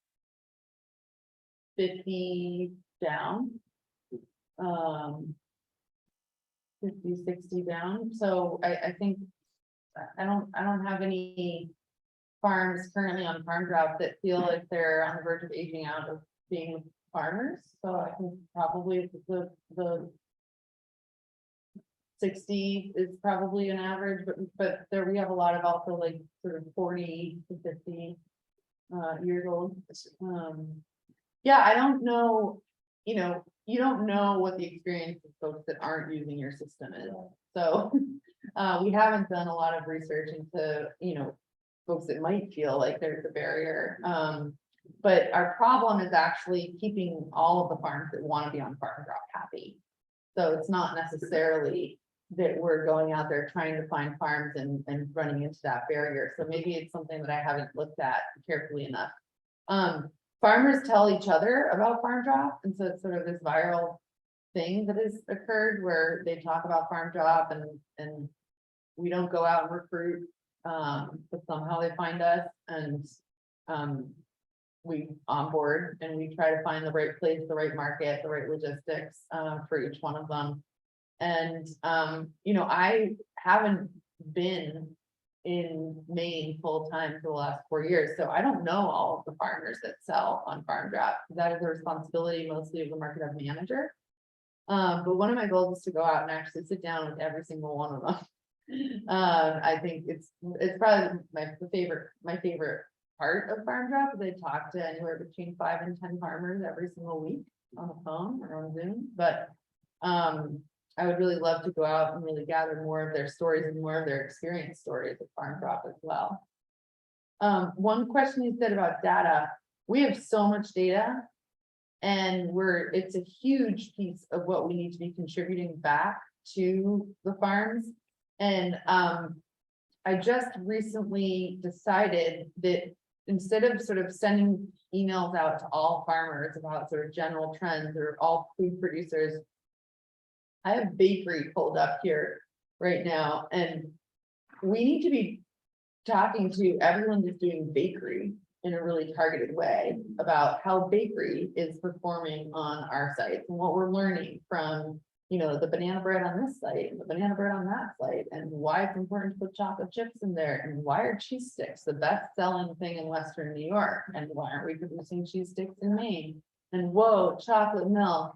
50 down, 50, 60 down. So I think I don't have any farms currently on FarmDrop that feel like they're on the verge of aging out of being farmers. So I think probably the 60 is probably an average, but there we have a lot of also like sort of 40 to 50 years old. Yeah, I don't know, you don't know what the experience of folks that aren't using your system is. So we haven't done a lot of research into, folks that might feel like there's a barrier. But our problem is actually keeping all of the farms that want to be on FarmDrop happy. So it's not necessarily that we're going out there trying to find farms and running into that barrier. So maybe it's something that I haven't looked at carefully enough. Farmers tell each other about FarmDrop, and so it's sort of this viral thing that has occurred where they talk about FarmDrop and we don't go out and recruit, but somehow they find us and we onboard and we try to find the right place, the right market, the right logistics for each one of them. And I haven't been in Maine full time for the last 4 years, so I don't know all of the farmers that sell on FarmDrop. That is the responsibility mostly of the market hub manager. But one of my goals is to go out and actually sit down with every single one of them. I think it's probably my favorite part of FarmDrop. They talk to anywhere between 5 and 10 farmers every single week on the phone or on Zoom. But I would really love to go out and really gather more of their stories and more of their experience stories of FarmDrop as well. One question you said about data, we have so much data and it's a huge piece of what we need to be contributing back to the farms. And I just recently decided that instead of sort of sending emails out to all farmers about sort of general trends or all food producers, I have bakery pulled up here right now, and we need to be talking to everyone that's doing bakery in a really targeted way about how bakery is performing on our sites and what we're learning from, the banana bread on this site and the banana bread on that site, and why it's important to put chocolate chips in there, and why are cheese sticks the best selling thing in Western New York, and why aren't we producing cheese sticks in Maine, and whoa, chocolate milk.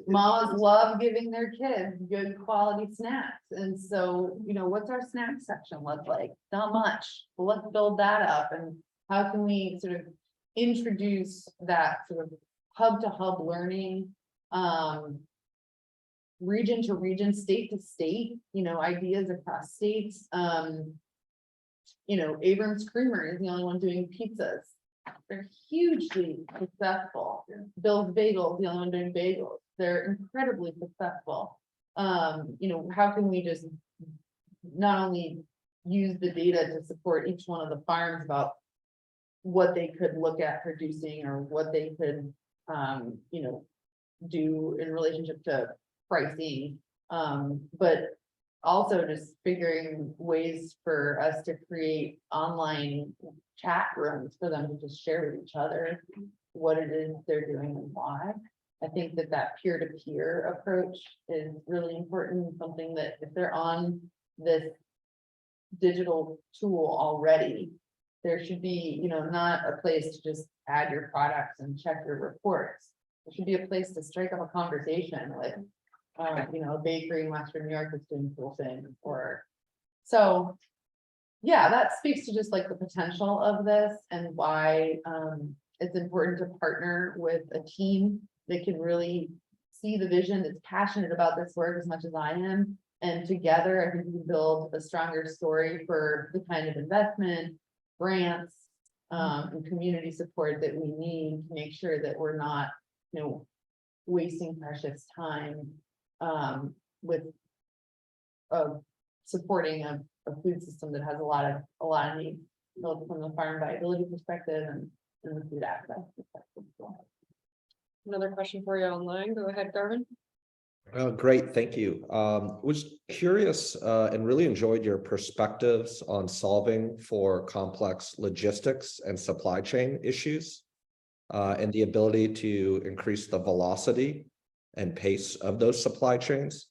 Mamas love giving their kids good quality snacks. And so, what's our snack section look like? Not much. Well, let's build that up. And how can we sort of introduce that sort of hub to hub learning, region to region, state to state, ideas across states. Abrams Creamery is the only one doing pizzas. They're hugely successful. Bill's Bagels, the only one doing bagels. They're incredibly successful. How can we just not only use the data to support each one of the farms about what they could look at producing or what they could, do in relationship to pricing, but also just figuring ways for us to create online chat rooms for them to just share with each other what it is they're doing and why. I think that peer-to-peer approach is really important, something that if they're on this digital tool already, there should be, not a place to just add your products and check your reports. There should be a place to strike up a conversation with, a bakery in Western New York that's doing cool things, or so. Yeah, that speaks to just like the potential of this and why it's important to partner with a team that can really see the vision, that's passionate about this work as much as I am. And together, I think we can build a stronger story for the kind of investment, grants, and community support that we need to make sure that we're not, wasting precious time with supporting a food system that has a lot of needs, both from the farm viability perspective and the food access perspective. Another question for you online. Go ahead, Garvin. Great, thank you. Was curious and really enjoyed your perspectives on solving for complex logistics and supply chain issues and the ability to increase the velocity and pace of those supply chains.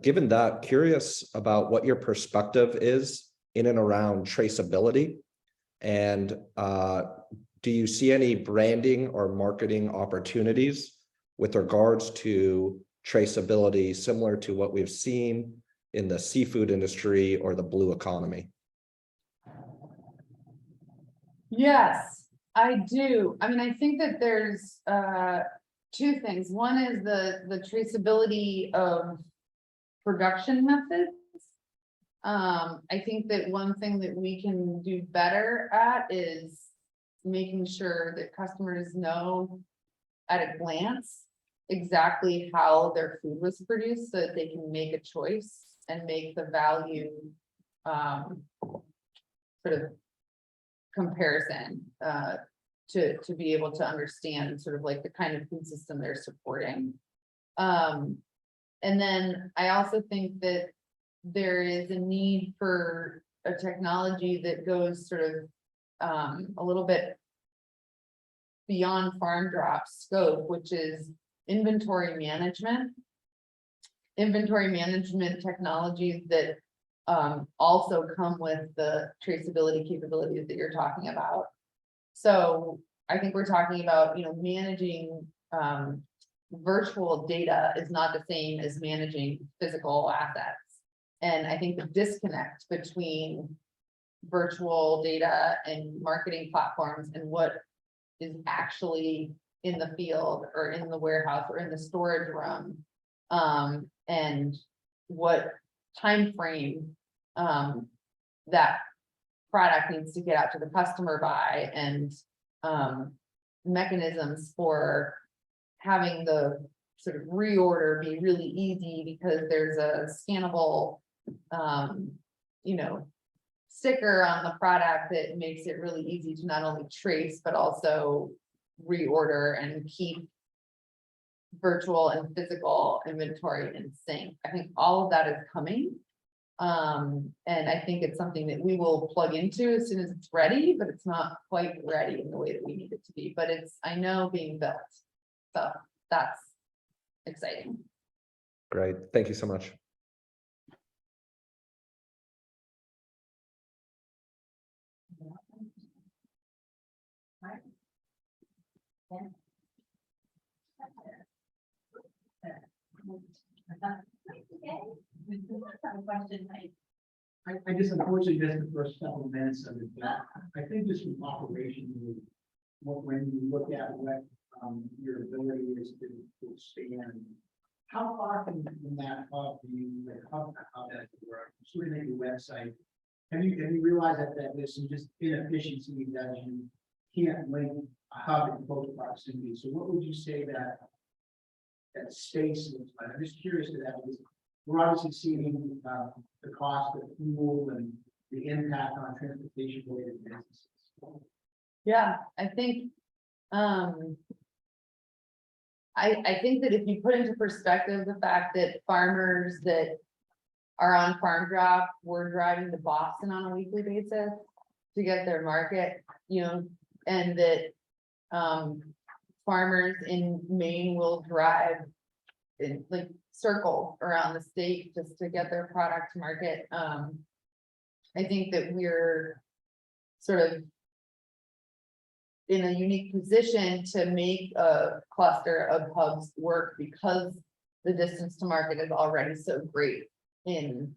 Given that, curious about what your perspective is in and around traceability? And do you see any branding or marketing opportunities with regards to traceability, similar to what we've seen in the seafood industry or the blue economy? Yes, I do. I mean, I think that there's two things. One is the traceability of production methods. I think that one thing that we can do better at is making sure that customers know at a glance exactly how their food was produced, so that they can make a choice and make the value sort of comparison to be able to understand sort of like the kind of food system they're supporting. And then I also think that there is a need for a technology that goes sort of a little bit beyond FarmDrop scope, which is inventory management. Inventory management technologies that also come with the traceability capabilities that you're talking about. So I think we're talking about, you know, managing virtual data is not the same as managing physical assets. And I think the disconnect between virtual data and marketing platforms and what is actually in the field or in the warehouse or in the storage room, and what time frame that product needs to get out to the customer by, and mechanisms for having the sort of reorder be really easy because there's a scannable you know, sticker on the product that makes it really easy to not only trace but also reorder and keep virtual and physical inventory in sync. I think all of that is coming. And I think it's something that we will plug into as soon as it's ready, but it's not quite ready in the way that we need it to be, but it's, I know, being built. So that's exciting. Great. Thank you so much. I just unfortunately missed the first couple of minutes of it, but I think just from operations, when you look at what your ability is to expand, how far from that hub do you, like, how that work? Sort of your website. Have you realized that there's some just inefficiency that you can't link a hub in close proximity? So what would you say that space looks like? I'm just curious to that, because we're obviously seeing the cost of fuel and the impact on transportation related businesses. Yeah, I think, I think that if you put into perspective the fact that farmers that are on FarmDrop were driving to Boston on a weekly basis to get their market, you know, and that farmers in Maine will drive in like circle around the state just to get their product to market. I think that we're sort of in a unique position to make a cluster of hubs work because the distance to market is already so great in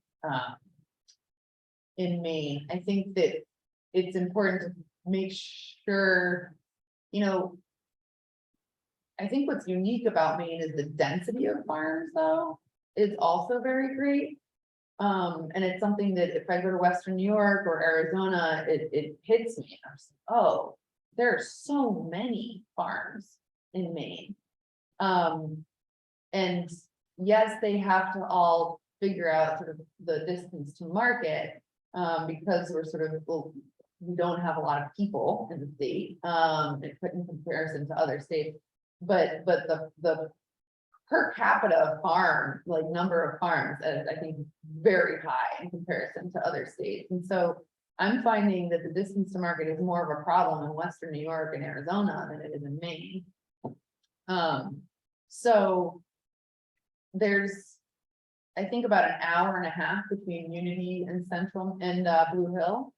Maine. I think that it's important to make sure, you know, I think what's unique about Maine is the density of farms, though, is also very great. And it's something that if I go to Western New York or Arizona, it hits me. I'm just, oh, there are so many farms in Maine. And yes, they have to all figure out sort of the distance to market, because we're sort of, well, we don't have a lot of people in the state, in comparison to other states. But the per capita farm, like number of farms, is, I think, very high in comparison to other states. And so I'm finding that the distance to market is more of a problem in Western New York and Arizona than it is in Maine. So there's I think about an hour and a half between Unity and Central and Blue Hill.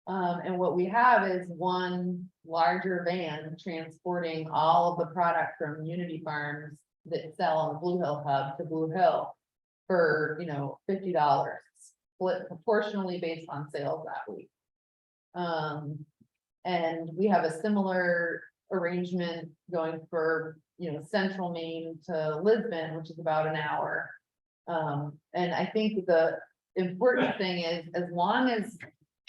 And what we have is one larger van transporting all of the product from Unity Farms that sell on the Blue Hill hub to Blue Hill for, $50, split proportionally based on sales that week. And we have a similar arrangement going for, Central Maine to Lisbon, which is about an hour. And I think the important thing is, as long as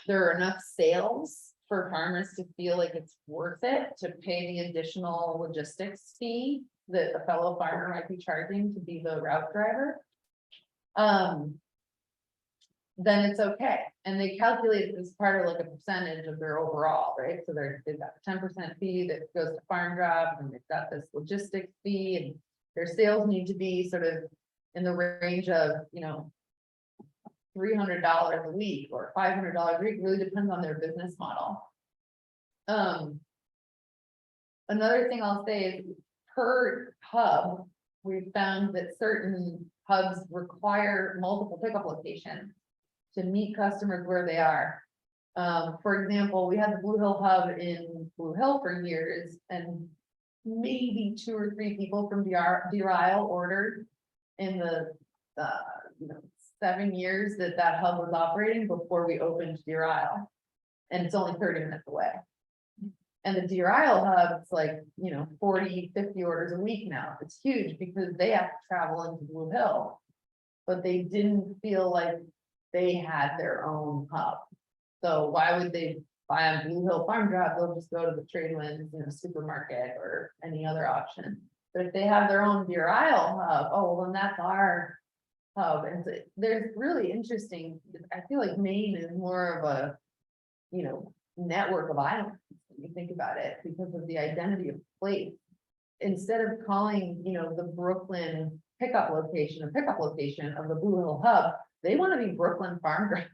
there are enough sales for farmers to feel like it's worth it to pay the additional logistics fee that a fellow farmer might be charging to be the route driver, then it's okay. And they calculate it as part of like a percentage of their overall, right? So they've got a 10% fee that goes to FarmDrop, and they've got this logistics fee, and their sales need to be sort of in the range of, $300 a week or $500 a week, really depends on their business model. Another thing I'll say is per hub, we've found that certain hubs require multiple pickup locations to meet customers where they are. For example, we had the Blue Hill hub in Blue Hill for years, and maybe 2 or 3 people from DRI ordered in the 7 years that hub was operating before we opened DRI. And it's only 30 minutes away. And the DRI hub, it's like, 40, 50 orders a week now. It's huge because they have to travel into Blue Hill, but they didn't feel like they had their own hub. So why would they buy on Blue Hill FarmDrop? They'll just go to the Tradewinds, supermarket or any other option. But if they have their own DRI hub, oh, well, then that's our hub. And so there's really interesting, I feel like Maine is more of a, network of islands, when you think about it, because of the identity of place. Instead of calling, the Brooklyn pickup location of the Blue Hill hub, they want to be Brooklyn FarmDrop.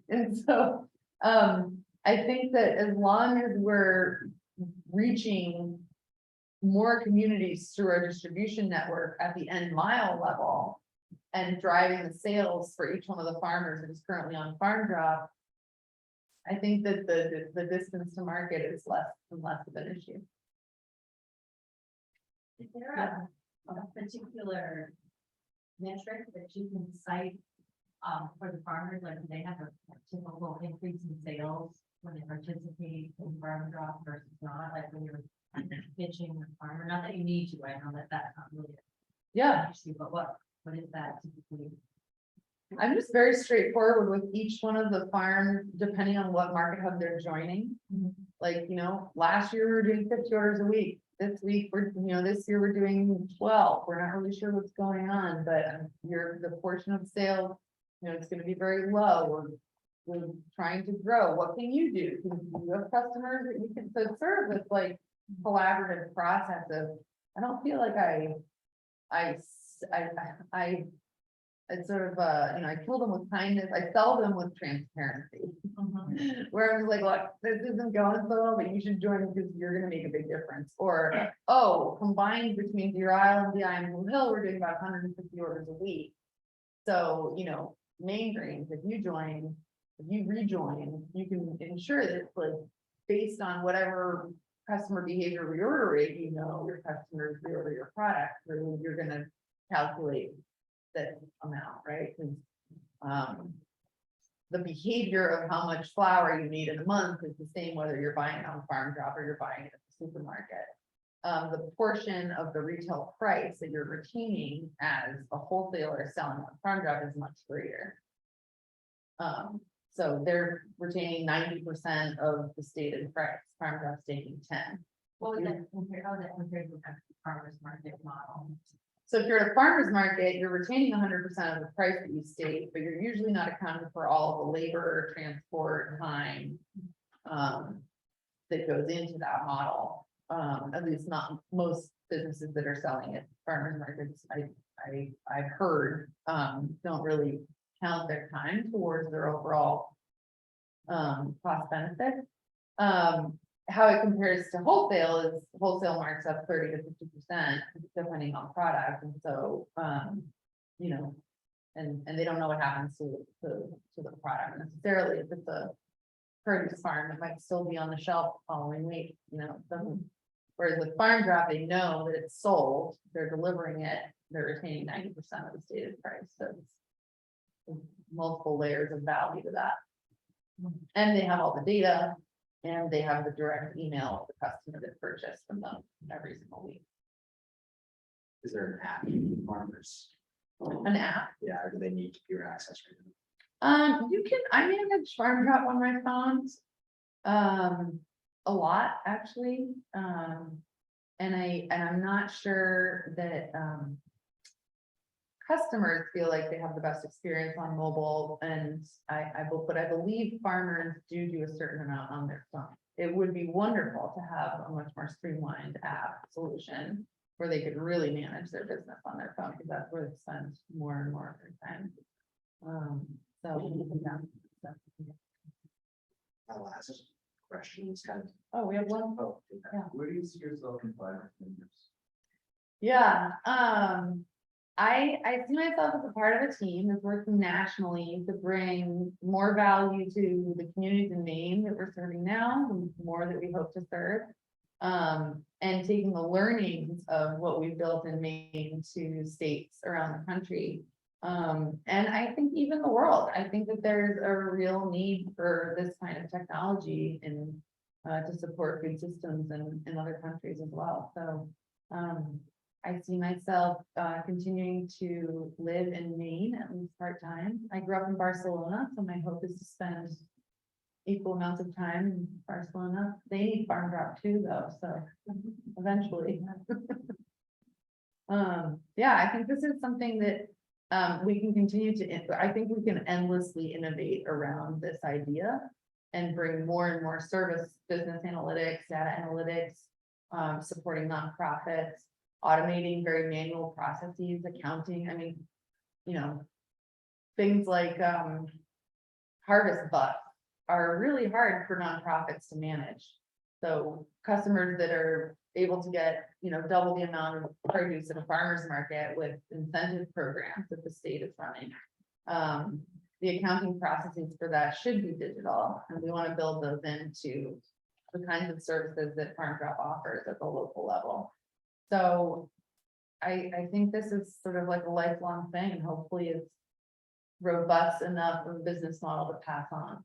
And so I think that as long as we're reaching more communities through our distribution network at the end mile level and driving the sales for each one of the farmers that is currently on FarmDrop, I think that the distance to market is less and less of an issue. Is there a particular metric that you can cite for the farmers, like do they have a typical increase in sales when they participate in FarmDrop versus not, like when you're pitching the farmer? Not that you need to, I know that that's not really an issue, but what is that typically? I'm just very straightforward with each one of the farms, depending on what market hub they're joining. Like, last year we were doing 50 orders a week. This week, this year we're doing 12. We're not really sure what's going on, but the portion of sales, it's going to be very low. We're trying to grow. What can you do? You have customers that you can serve this like collaborative process of, I don't feel like I sort of, I kill them with kindness. I sell them with transparency. Where I was like, look, this isn't going so well, but you should join because you're going to make a big difference. Or, oh, combined between DRI and DI and Blue Hill, we're doing about 150 orders a week. So, Main Greens, if you rejoin, you can ensure that like based on whatever customer behavior reorder rate, your customers reorder your product, or you're going to calculate that amount, right? Because the behavior of how much flour you need in a month is the same whether you're buying it on FarmDrop or you're buying it at the supermarket. The portion of the retail price that you're retaining as a wholesaler selling on FarmDrop is much greater. So they're retaining 90% of the stated price. FarmDrop's taking 10. What was that compared? How is that compared to the farmers market model? So if you're at a farmer's market, you're retaining 100% of the price that you state, but you're usually not accounting for all the labor, transport, time that goes into that model. At least not most businesses that are selling at farmers markets, I've heard, don't really count their time towards their overall cost benefit. How it compares to wholesale is wholesale marks up 30 to 50% depending on product. And so, and they don't know what happens to the product necessarily. If it's a produce farm, it might still be on the shelf the following week, you know, it doesn't. Whereas with FarmDrop, they know that it's sold, they're delivering it, they're retaining 90% of the stated price, so it's multiple layers of value to that. And they have all the data, and they have the direct email of the customer that purchased from them every single week. Is there an app for farmers? An app. Yeah, or do they need computer access right now? You can, I manage FarmDrop on my phone. A lot, actually. And I'm not sure that, customers feel like they have the best experience on mobile, and but I believe farmers do a certain amount on their phone. It would be wonderful to have a much more streamlined app solution where they could really manage their business on their phone, because that's where they spend more and more of their time. So, yeah. My last question is kind of, Oh, we have one. oh, Yeah. Where do you see yourself in 5 or 10 years? Yeah, I see myself as a part of a team that's working nationally to bring more value to the communities in Maine that we're serving now, the more that we hope to serve. And taking the learnings of what we've built in Maine to states around the country. And I think even the world, I think that there's a real need for this kind of technology and to support food systems in other countries as well. So, I see myself continuing to live in Maine at least part-time. I grew up in Barcelona, so my hope is to spend equal amounts of time in Barcelona. They need FarmDrop too, though, so eventually. Yeah, I think this is something that we can continue to, I think we can endlessly innovate around this idea and bring more and more service, business analytics, data analytics, supporting nonprofits, automating very manual processes, accounting. I mean, you know, things like harvest bucks are really hard for nonprofits to manage. So customers that are able to get, you know, double the amount of produce at a farmer's market with incentive programs that the state is running. The accounting processes for that should be digital, and we want to build those into the kinds of services that FarmDrop offers at the local level. So I think this is sort of like a lifelong thing, and hopefully it's robust enough of a business model to pass on.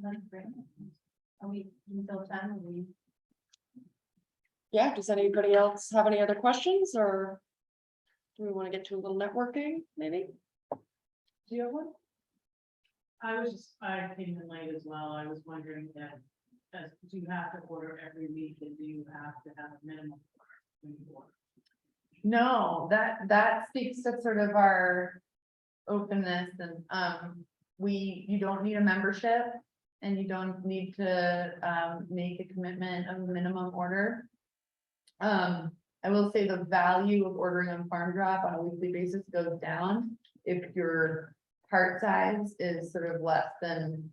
That's great. Are we until 10? Are we? Yeah, does anybody else have any other questions, or do we want to get to a little networking, maybe? Do you have one? I came in late as well. I was wondering that, do you have to order every week, and do you have to have a minimum when you order? No, that speaks to sort of our openness, and you don't need a membership, and you don't need to make a commitment of a minimum order. I will say the value of ordering on FarmDrop on a weekly basis goes down if your part size is sort of less than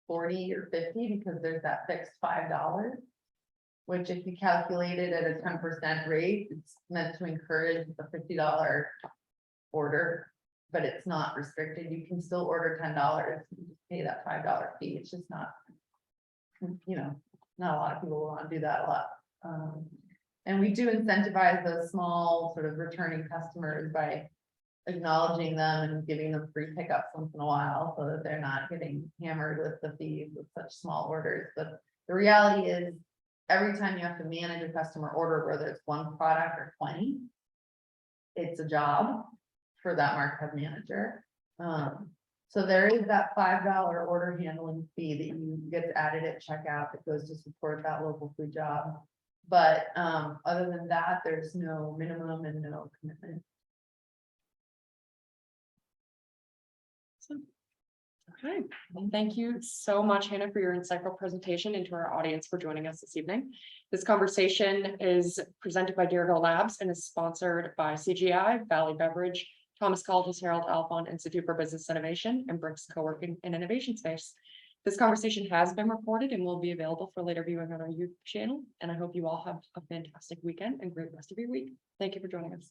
40 or 50, because there's that fixed $5, which if you calculate it at a 10% rate, it's meant to encourage a $50 order, but it's not restricted. You can still order $10, and just pay that $5 fee. It's just not, you know, not a lot of people want to do that a lot. And we do incentivize those small sort of returning customers by acknowledging them and giving them free pickups once in a while, so that they're not getting hammered with the fees with such small orders. But the reality is, every time you have to manage a customer order, whether it's one product or 20, it's a job for that market manager. So there is that $5 order handling fee that you get added at checkout that goes to support that local food job. But other than that, there's no minimum and no commitment. Okay, well, thank you so much, Hannah, for your insightful presentation, and to our audience for joining us this evening. This conversation is presented by Deerville Labs and is sponsored by CGI, Valley Beverage, Thomas College's Harold Alphon Institute for Business Innovation, and Brooks Co-working and Innovation Space. This conversation has been recorded and will be available for later viewing on our YouTube channel. And I hope you all have a fantastic weekend and great rest of your week. Thank you for joining us.